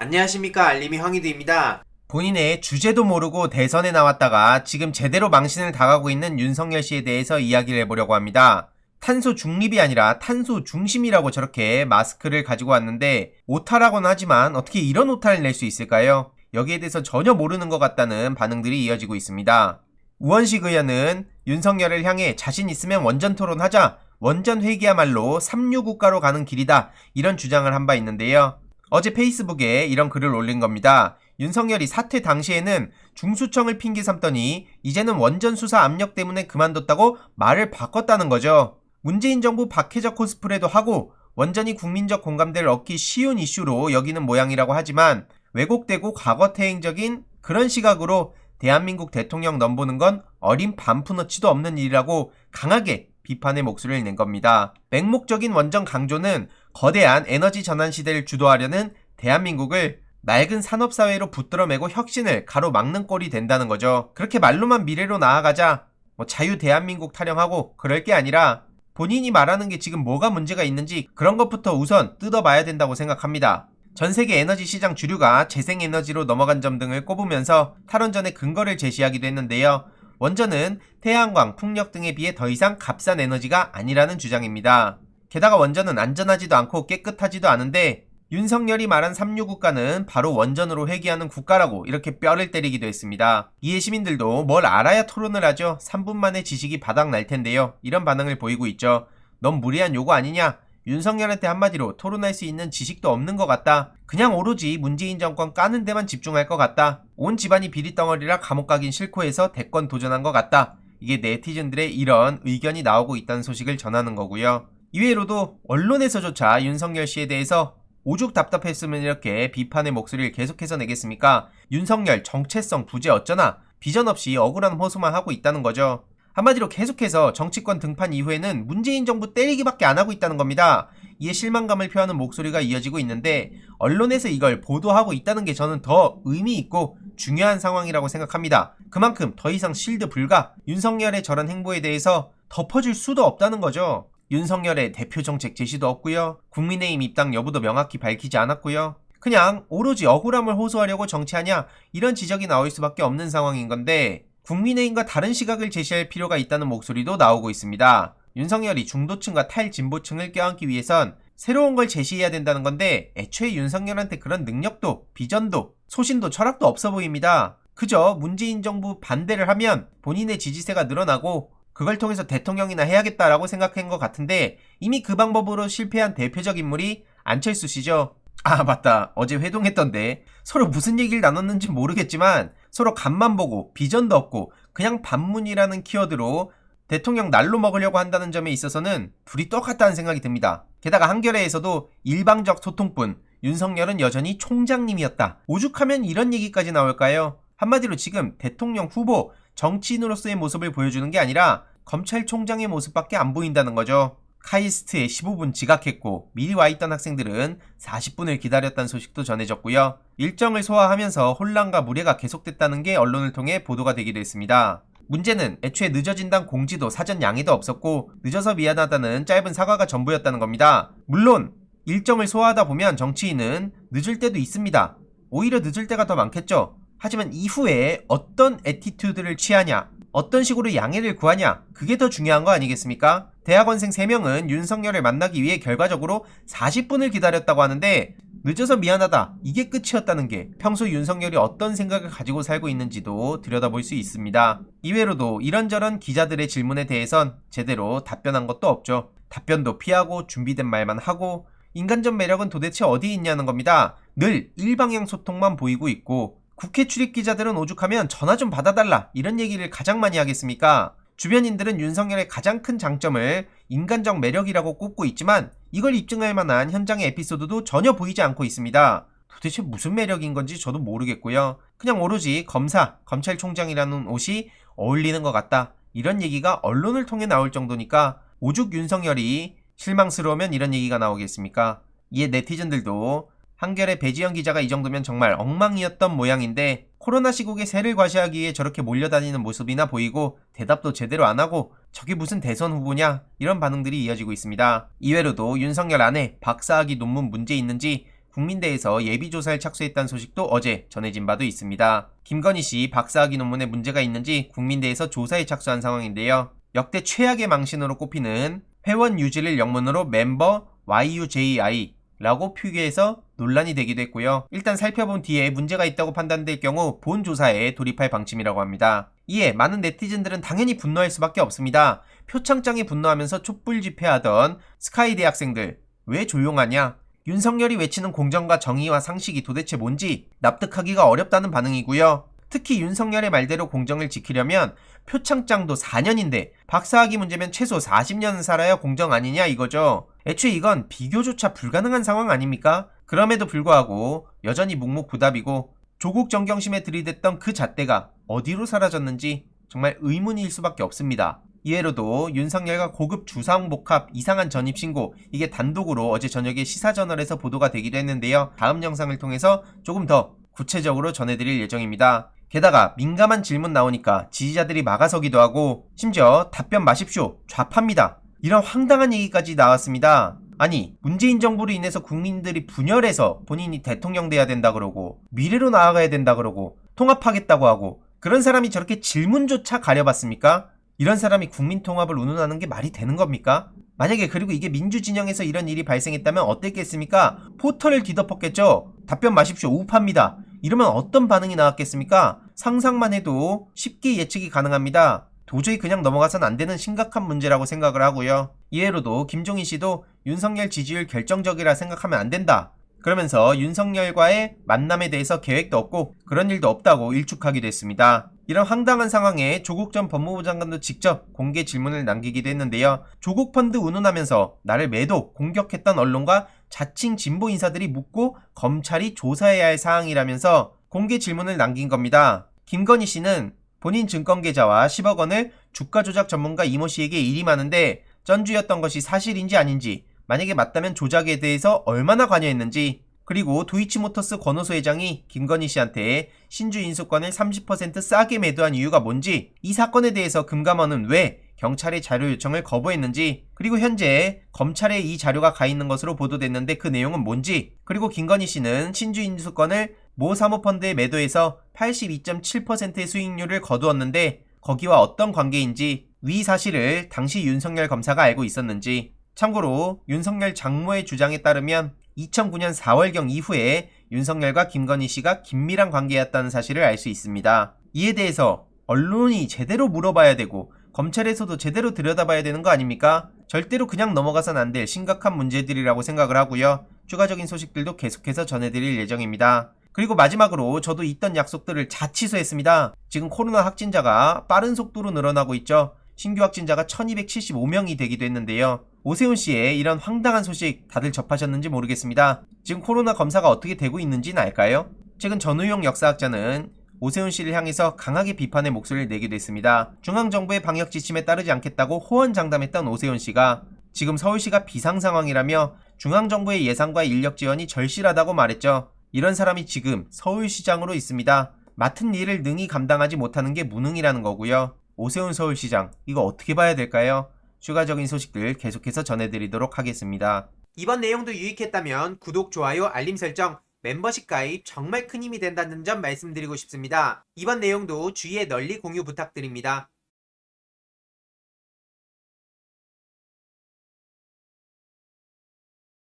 안녕하십니까, 알림이 황희두입니다. 본인의 주제도 모르고 대선에 나왔다가 지금 제대로 망신을 당하고 있는 윤석열 씨에 대해서 이야기를 해보려고 합니다. 탄소 중립이 아니라 탄소 중심이라고 저렇게 마스크를 가지고 왔는데 오타라고는 하지만 어떻게 이런 오타를 낼 수 있을까요? 여기에 대해서 전혀 모르는 것 같다는 반응들이 이어지고 있습니다. 우원식 의원은 윤석열을 향해 자신 있으면 원전 토론하자, 원전 회기야말로 삼류국가로 가는 길이다, 이런 주장을 한 바 있는데요. 어제 페이스북에 이런 글을 올린 겁니다. 윤석열이 사퇴 당시에는 중수청을 핑계 삼더니 이제는 원전 수사 압력 때문에 그만뒀다고 말을 바꿨다는 거죠. 문재인 정부 박해적 코스프레도 하고 원전이 국민적 공감대를 얻기 쉬운 이슈로 여기는 모양이라고 하지만 왜곡되고 과거태행적인 그런 시각으로 대한민국 대통령 넘보는 건 어린 반푼어치도 없는 일이라고 강하게 비판의 목소리를 낸 겁니다. 맹목적인 원전 강조는 거대한 에너지 전환 시대를 주도하려는 대한민국을 낡은 산업사회로 붙들어매고 혁신을 가로막는 꼴이 된다는 거죠. 그렇게 말로만 미래로 나아가자, 자유 대한민국 타령하고 그럴 게 아니라 본인이 말하는 게 지금 뭐가 문제가 있는지 그런 것부터 우선 뜯어봐야 된다고 생각합니다. 전 세계 에너지 시장 주류가 재생에너지로 넘어간 점 등을 꼽으면서 탈원전의 근거를 제시하기도 했는데요. 원전은 태양광, 풍력 등에 비해 더 이상 값싼 에너지가 아니라는 주장입니다. 게다가 원전은 안전하지도 않고 깨끗하지도 않은데 윤석열이 말한 삼류국가는 바로 원전으로 회귀하는 국가라고 이렇게 뼈를 때리기도 했습니다. 이에 시민들도 뭘 알아야 토론을 하죠. 3분 만에 지식이 바닥날 텐데요. 이런 반응을 보이고 있죠. 넌 무리한 요구 아니냐? 윤석열한테 한마디로 토론할 수 있는 지식도 없는 것 같다. 그냥 오로지 문재인 정권 까는 데만 집중할 것 같다. 온 집안이 비리덩어리라 감옥 가긴 싫고 해서 대권 도전한 것 같다. 이게 네티즌들의 이런 의견이 나오고 있다는 소식을 전하는 거고요. 이외로도 언론에서조차 윤석열 씨에 대해서 오죽 답답했으면 이렇게 비판의 목소리를 계속해서 내겠습니까? 윤석열 정체성 부재 어쩌나 비전 없이 억울한 호소만 하고 있다는 거죠. 한마디로 계속해서 정치권 등판 이후에는 문재인 정부 때리기밖에 안 하고 있다는 겁니다. 이에 실망감을 표하는 목소리가 이어지고 있는데 언론에서 이걸 보도하고 있다는 게 저는 더 의미 있고 중요한 상황이라고 생각합니다. 그만큼 더 이상 실드 불가, 윤석열의 저런 행보에 대해서 덮어줄 수도 없다는 거죠. 윤석열의 대표 정책 제시도 없고요. 국민의힘 입당 여부도 명확히 밝히지 않았고요. 그냥 오로지 억울함을 호소하려고 정치하냐, 이런 지적이 나올 수밖에 없는 상황인 건데 국민의힘과 다른 시각을 제시할 필요가 있다는 목소리도 나오고 있습니다. 윤석열이 중도층과 탈진보층을 껴안기 위해선 새로운 걸 제시해야 된다는 건데 애초에 윤석열한테 그런 능력도, 비전도, 소신도, 철학도 없어 보입니다. 그저 문재인 정부 반대를 하면 본인의 지지세가 늘어나고 그걸 통해서 대통령이나 해야겠다라고 생각한 것 같은데 이미 그 방법으로 실패한 대표적 인물이 안철수 씨죠. 아, 맞다. 어제 회동했던데 서로 무슨 얘기를 나눴는지 모르겠지만 서로 간만 보고 비전도 없고 그냥 반문이라는 키워드로 대통령 날로 먹으려고 한다는 점에 있어서는 둘이 똑같다는 생각이 듭니다. 게다가 한겨레에서도 일방적 소통뿐, 윤석열은 여전히 총장님이었다. 오죽하면 이런 얘기까지 나올까요? 한마디로 지금 대통령 후보, 정치인으로서의 모습을 보여주는 게 아니라 검찰총장의 모습밖에 안 보인다는 거죠. 카이스트에 15분 지각했고 미리 와있던 학생들은 40분을 기다렸다는 소식도 전해졌고요. 일정을 소화하면서 혼란과 무례가 계속됐다는 게 언론을 통해 보도가 되기도 했습니다. 문제는 애초에 늦어진다는 공지도 사전 양해도 없었고 늦어서 미안하다는 짧은 사과가 전부였다는 겁니다. 물론 일정을 소화하다 보면 정치인은 늦을 때도 있습니다. 오히려 늦을 때가 더 많겠죠. 하지만 이후에 어떤 애티튜드를 취하냐, 어떤 식으로 양해를 구하냐, 그게 더 중요한 거 아니겠습니까? 대학원생 3명은 윤석열을 만나기 위해 결과적으로 40분을 기다렸다고 하는데 늦어서 미안하다, 이게 끝이었다는 게 평소 윤석열이 어떤 생각을 가지고 살고 있는지도 들여다볼 수 있습니다. 이외로도 이런저런 기자들의 질문에 대해선 제대로 답변한 것도 없죠. 답변도 피하고 준비된 말만 하고 인간적 매력은 도대체 어디 있냐는 겁니다. 늘 일방향 소통만 보이고 있고 국회 출입 기자들은 오죽하면 전화 좀 받아달라, 이런 얘기를 가장 많이 하겠습니까? 주변인들은 윤석열의 가장 큰 장점을 인간적 매력이라고 꼽고 있지만 이걸 입증할 만한 현장의 에피소드도 전혀 보이지 않고 있습니다. 도대체 무슨 매력인 건지 저도 모르겠고요. 그냥 오로지 검사, 검찰총장이라는 옷이 어울리는 것 같다, 이런 얘기가 언론을 통해 나올 정도니까 오죽 윤석열이 실망스러우면 이런 얘기가 나오겠습니까? 이에 네티즌들도 한겨레 배지영 기자가 이 정도면 정말 엉망이었던 모양인데 코로나 시국에 새를 과시하기 위해 저렇게 몰려다니는 모습이나 보이고 대답도 제대로 안 하고 저게 무슨 대선 후보냐, 이런 반응들이 이어지고 있습니다. 이외로도 윤석열 안에 박사학위 논문 문제 있는지 국민대에서 예비조사에 착수했다는 소식도 어제 전해진 바도 있습니다. 김건희 씨 박사학위 논문에 문제가 있는지 국민대에서 조사에 착수한 상황인데요. 역대 최악의 망신으로 꼽히는 회원 유지를 영문으로 멤버 YUJI 라고 표기해서 논란이 되기도 했고요. 일단 살펴본 뒤에 문제가 있다고 판단될 경우 본 조사에 돌입할 방침이라고 합니다. 이에 많은 네티즌들은 당연히 분노할 수밖에 없습니다. 표창장에 분노하면서 촛불 집회하던 스카이 대학생들 왜 조용하냐? 윤석열이 외치는 공정과 정의와 상식이 도대체 뭔지 납득하기가 어렵다는 반응이고요. 특히 윤석열의 말대로 공정을 지키려면 표창장도 4년인데 박사학위 문제면 최소 40년 살아야 공정 아니냐 이거죠. 애초에 이건 비교조차 불가능한 상황 아닙니까? 그럼에도 불구하고 여전히 묵묵부답이고 조국 정경심에 들이댔던 그 잣대가 어디로 사라졌는지 정말 의문일 수밖에 없습니다. 이외로도 윤석열과 고급 주상복합 이상한 전입신고 이게 단독으로 어제 저녁에 시사저널에서 보도가 되기도 했는데요. 다음 영상을 통해서 조금 더 구체적으로 전해드릴 예정입니다. 게다가 민감한 질문 나오니까 지지자들이 막아서기도 하고 심지어 답변 마십시오 좌파입니다 이런 황당한 얘기까지 나왔습니다. 아니 문재인 정부로 인해서 국민들이 분열해서 본인이 대통령 돼야 된다 그러고 미래로 나아가야 된다 그러고 통합하겠다고 하고 그런 사람이 저렇게 질문조차 가려봤습니까? 이런 사람이 국민 통합을 운운하는 게 말이 되는 겁니까? 만약에 그리고 이게 민주진영에서 이런 일이 발생했다면 어땠겠습니까? 포털을 뒤덮었겠죠? 답변 마십시오 우파입니다 이러면 어떤 반응이 나왔겠습니까? 상상만 해도 쉽게 예측이 가능합니다. 도저히 그냥 넘어가선 안 되는 심각한 문제라고 생각을 하고요. 이외로도 김종인 씨도 윤석열 지지율 결정적이라 생각하면 안 된다. 그러면서 윤석열과의 만남에 대해서 계획도 없고 그런 일도 없다고 일축하기도 했습니다. 이런 황당한 상황에 조국 전 법무부 장관도 직접 공개 질문을 남기기도 했는데요. 조국 펀드 운운하면서 나를 매도 공격했던 언론과 자칭 진보 인사들이 묻고 검찰이 조사해야 할 사항이라면서 공개 질문을 남긴 겁니다. 김건희 씨는 본인 증권 계좌와 10억 원을 주가 조작 전문가 이모 씨에게 일이 많은데 전주였던 것이 사실인지 아닌지 만약에 맞다면 조작에 대해서 얼마나 관여했는지 그리고 도이치모터스 권오수 회장이 김건희 씨한테 신주 인수권을 30% 싸게 매도한 이유가 뭔지 이 사건에 대해서 금감원은 왜 경찰의 자료 요청을 거부했는지 그리고 현재 검찰에 이 자료가 가 있는 것으로 보도됐는데 그 내용은 뭔지 그리고 김건희 씨는 신주 인수권을 모 사모펀드에 매도해서 82.7%의 수익률을 거두었는데 거기와 어떤 관계인지 위 사실을 당시 윤석열 검사가 알고 있었는지 참고로 윤석열 장모의 주장에 따르면 2009년 4월경 이후에 윤석열과 김건희 씨가 긴밀한 관계였다는 사실을 알 수 있습니다. 이에 대해서 언론이 제대로 물어봐야 되고 검찰에서도 제대로 들여다봐야 되는 거 아닙니까? 절대로 그냥 넘어가선 안 될 심각한 문제들이라고 생각을 하고요. 추가적인 소식들도 계속해서 전해드릴 예정입니다. 그리고 마지막으로 저도 있던 약속들을 다 취소했습니다. 지금 코로나 확진자가 빠른 속도로 늘어나고 있죠. 신규 확진자가 1275명이 되기도 했는데요. 오세훈 씨의 이런 황당한 소식 다들 접하셨는지 모르겠습니다. 지금 코로나 검사가 어떻게 되고 있는지는 알까요? 최근 전우용 역사학자는 오세훈 씨를 향해서 강하게 비판의 목소리를 내기도 했습니다. 중앙정부의 방역 지침에 따르지 않겠다고 호언장담했던 오세훈 씨가 지금 서울시가 비상 상황이라며 중앙정부의 예산과 인력 지원이 절실하다고 말했죠. 이런 사람이 지금 서울시장으로 있습니다. 맡은 일을 능히 감당하지 못하는 게 무능이라는 거고요. 오세훈 서울시장, 이거 어떻게 봐야 될까요? 추가적인 소식들 계속해서 전해드리도록 하겠습니다. 이번 내용도 유익했다면 구독, 좋아요, 알림 설정, 멤버십 가입 정말 큰 힘이 된다는 점 말씀드리고 싶습니다. 이번 내용도 주위에 널리 공유 부탁드립니다.